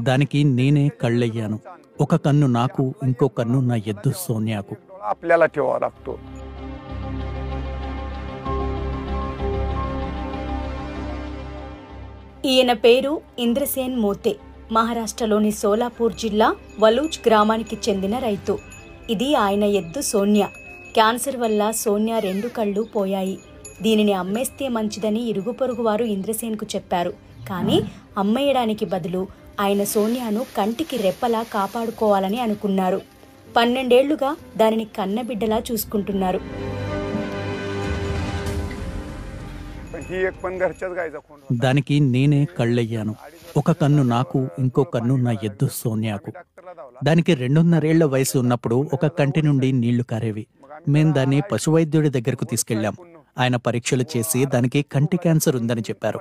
దానికి నేనే కళ్ళయ్యాను. ఒక కన్ను నాకు, ఇంకో కన్ను నా ఎద్దు సోనియాకు. ఈయన పేరు ఇంద్రసేన్ మోతే. మహారాష్ట్రలోని సోలాపూర్ జిల్లా వలూజ్ గ్రామానికి చెందిన రైతు. ఇది ఆయన ఎద్దు సోనియా. క్యాన్సర్ వల్ల సోనియా 2 కళ్ళు పోయాయి. దీనిని అమ్మేస్తే మంచిదని ఇరుగు పొరుగు వారు ఇంద్రసేన్కు చెప్పారు. కానీ అమ్మేయడానికి బదులు ఆయన సోనియాను కంటికి రెప్పలా కాపాడుకోవాలని అనుకున్నారు. 12 ఏళ్లుగా దానిని కన్నబిడ్డలా చూసుకుంటున్నారు. దానికి నేనే కళ్ళయ్యాను. ఒక కన్ను నాకు, ఇంకో కన్ను నా ఎద్దు సోనియాకు. దానికి 2.5 ఏళ్ల వయసు ఉన్నప్పుడు ఒక కంటి నుండి నీళ్లు కారేవి. మేం దాన్ని పశువైద్యుడి దగ్గరకు తీసుకెళ్లాం. ఆయన పరీక్షలు చేసి దానికి కంటి క్యాన్సర్ ఉందని చెప్పారు.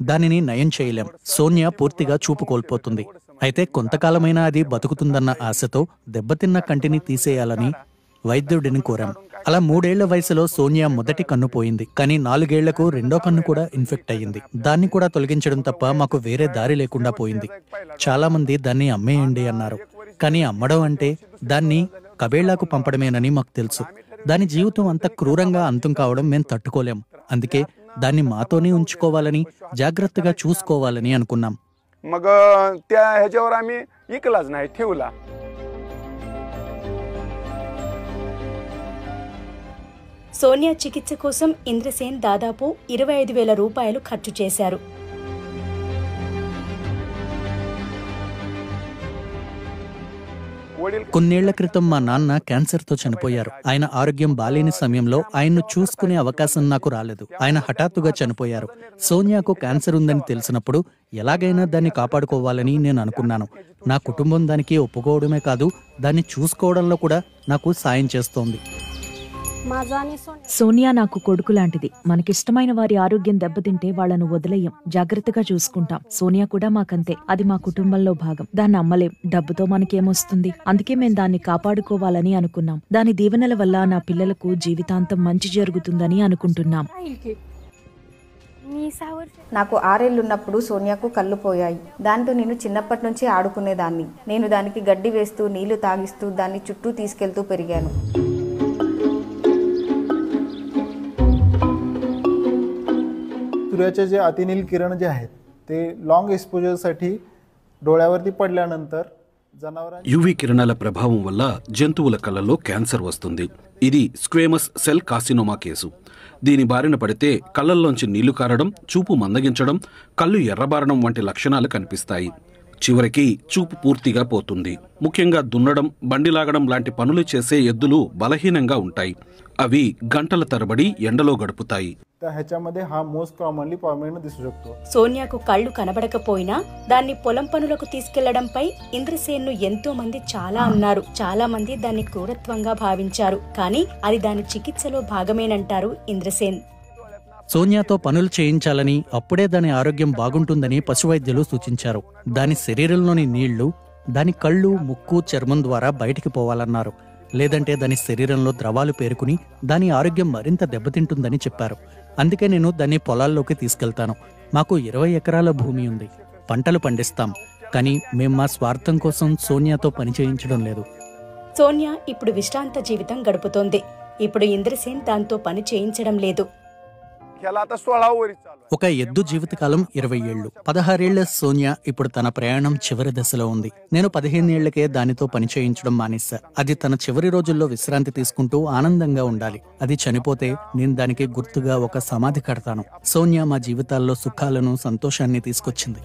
దానిని నయం చేయలేం. సోనియా పూర్తిగా చూపు కోల్పోతుంది. అయితే కొంతకాలమైనా అది బతుకుతుందన్న ఆశతో దెబ్బతిన్న కంటిని తీసేయాలని వైద్యుడిని కోరాం. అలా 3 ఏళ్ల వయసులో సోనియా మొదటి కన్ను పోయింది. కానీ 4 ఏళ్లకు రెండో కన్ను కూడా ఇన్ఫెక్ట్ అయ్యింది. దాన్ని కూడా తొలగించడం తప్ప మాకు వేరే దారి లేకుండా పోయింది. చాలా మంది దాన్ని అమ్మేయండి అన్నారు. కానీ అమ్మడం అంటే దాన్ని కబేళ్లకు పంపడమేనని మాకు తెలుసు. దాని జీవితం అంత క్రూరంగా అంతం కావడం మేం తట్టుకోలేం. అందుకే దాన్ని మాతోనే ఉంచుకోవాలని, జాగ్రత్తగా చూసుకోవాలని అనుకున్నాం. సోనియా చికిత్స కోసం ఇంద్రసేన్ దాదాపు 25,000 రూపాయలు ఖర్చు చేశారు. కొన్నేళ్ల క్రితం మా నాన్న క్యాన్సర్తో చనిపోయారు. ఆయన ఆరోగ్యం బాలేని సమయంలో ఆయన్ను చూసుకునే అవకాశం నాకు రాలేదు. ఆయన హఠాత్తుగా చనిపోయారు. సోనియాకు క్యాన్సర్ ఉందని తెలిసినప్పుడు ఎలాగైనా దాన్ని కాపాడుకోవాలని నేను అనుకున్నాను. నా కుటుంబం దానికి ఒప్పుకోవడమే కాదు, దాన్ని చూసుకోవడంలో కూడా నాకు సాయం చేస్తోంది. సోనియా నాకు కొడుకు లాంటిది. మనకిష్టమైన వారి ఆరోగ్యం దెబ్బతింటే వాళ్లను వదిలేయం, జాగ్రత్తగా చూసుకుంటాం. సోనియా కూడా మాకంతే. అది మా కుటుంబంలో భాగం. దాన్ని అమ్మలేం. డబ్బుతో మనకేమొస్తుంది? అందుకే మేం దాన్ని కాపాడుకోవాలని అనుకున్నాం. దాని దీవెనల వల్ల నా పిల్లలకు జీవితాంతం మంచి జరుగుతుందని అనుకుంటున్నాం. నాకు 6 ఏళ్లున్నప్పుడు సోనియాకు కళ్ళు పోయాయి. దాంతో నేను చిన్నప్పటి నుంచి ఆడుకునేదాన్ని. నేను దానికి గడ్డి వేస్తూ, నీళ్లు తాగిస్తూ, దాన్ని చుట్టూ తీసుకెళ్తూ పెరిగాను. सूर्याचे जे अतिनील किरण जे आहेत ते लॉंग एक्सपोजरसाठी डोळ्यावरती पडल्यानंतर जनावरांना యువి కిరణాల ప్రభావం వల్ల జంతువుల కళ్ళలో క్యాన్సర్ వస్తుంది. ఇది స్క్వేమస్ సెల్ కార్సినోమా కేసు. దీని బారిన పడితే కళ్ళల్లోంచి నీళ్లు కారడం, చూపు మందగించడం, కళ్ళు ఎర్రబారడం వంటి లక్షణాలు కనిపిస్తాయి. చివరికి చూపు పూర్తిగా పోతుంది. ముఖ్యంగా దున్నడం, బండిలాగడం లాంటి పనులు చేసే ఎద్దులు బలహీనంగా ఉంటాయి. అవి గంటల తరబడి ఎండలో గడుపుతాయి. సోనియాకు కళ్ళు కనబడకపోయినా దాన్ని పొలం పనులకు తీసుకెళ్లడంపై ఇంద్రసేన్ను ఎంతో మంది చాలా అన్నారు. చాలా మంది దాన్ని క్రూరత్వంగా భావించారు. కానీ అది దాని చికిత్సలో భాగమేనంటారు ఇంద్రసేన్. సోనియాతో పనులు చేయించాలని, అప్పుడే దాని ఆరోగ్యం బాగుంటుందని పశువైద్యులు సూచించారు. దాని శరీరంలోని నీళ్లు దాని కళ్ళు, ముక్కు, చర్మం ద్వారా బయటికి పోవాలన్నారు. లేదంటే దాని శరీరంలో ద్రవాలు పేరుకుని దాని ఆరోగ్యం మరింత దెబ్బతింటుందని చెప్పారు. అందుకే నేను దాన్ని పొలాల్లోకి తీసుకెళ్తాను. మాకు 20 ఎకరాల భూమి ఉంది. పంటలు పండిస్తాం. కానీ మేం మా స్వార్థం కోసం సోనియాతో పని చేయించడం లేదు. సోనియా ఇప్పుడు విశ్రాంత జీవితం గడుపుతోంది. ఇప్పుడు ఇంద్రసేన్ దాంతో పని చేయించడం లేదు. ఒక ఎద్దు జీవితకాలం 20 ఏళ్లు. 16 ఏళ్ల సోనియా ఇప్పుడు తన ప్రయాణం చివరి దశలో ఉంది. నేను 15 ఏళ్లకే దానితో పని చేయించడం మానేశా. అది తన చివరి రోజుల్లో విశ్రాంతి తీసుకుంటూ ఆనందంగా ఉండాలి. అది చనిపోతే నేను దానికి గుర్తుగా ఒక సమాధి కడతాను. సోనియా మా జీవితాల్లో సుఖాలను, సంతోషాన్ని తీసుకొచ్చింది.